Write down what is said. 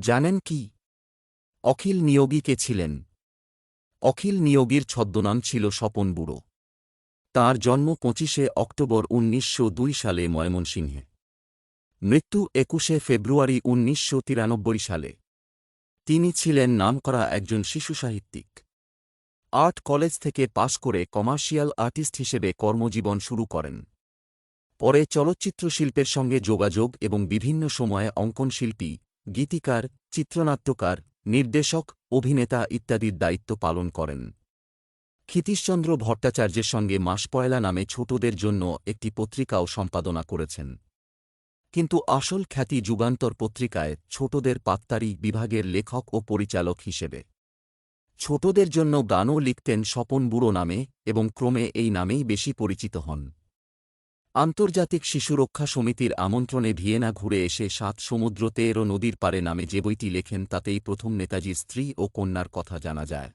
জানেন কি অখিল নিয়োগী কে ছিলেন? অখিল নিয়োগীর ছদ্মনাম ছিল স্বপন বুড়ো। তাঁর জন্ম ২৫শে অক্টোবর ১৯০২ সালে ময়মনসিংহে। মৃত্যু ২১শে ফেব্রুয়ারি ১৯৯৩ সালে। তিনি ছিলেন নামকরা একজন শিশু সাহিত্যিক। আর্ট কলেজ থেকে পাশ করে কমার্শিয়াল আর্টিস্ট হিসেবে কর্মজীবন শুরু করেন। পরে চলচ্চিত্র শিল্পের সঙ্গে যোগাযোগ এবং বিভিন্ন সময়ে অঙ্কনশিল্পী, গীতিকার, চিত্রনাট্যকার, নির্দেশক, অভিনেতা ইত্যাদির দায়িত্ব পালন করেন। ক্ষিতীশচন্দ্র ভট্টাচার্যের সঙ্গে মাসপয়লা নামে ছোটদের জন্য একটি পত্রিকাও সম্পাদনা করেছেন। কিন্তু আসল খ্যাতি যুগান্তর পত্রিকায় ছোটদের পাত্তারি বিভাগের লেখক ও পরিচালক হিসেবে। ছোটদের জন্য গানও লিখতেন স্বপন বুড়ো নামে এবং ক্রমে এই নামেই বেশি পরিচিত হন। আন্তর্জাতিক শিশু রক্ষা সমিতির আমন্ত্রণে ভিয়েনা ঘুরে এসে ৭ সমুদ্র ১৩ নদীর পারে নামে যে বইটি লেখেন তাতেই প্রথম নেতাজির স্ত্রী ও কন্যার কথা জানা যায়।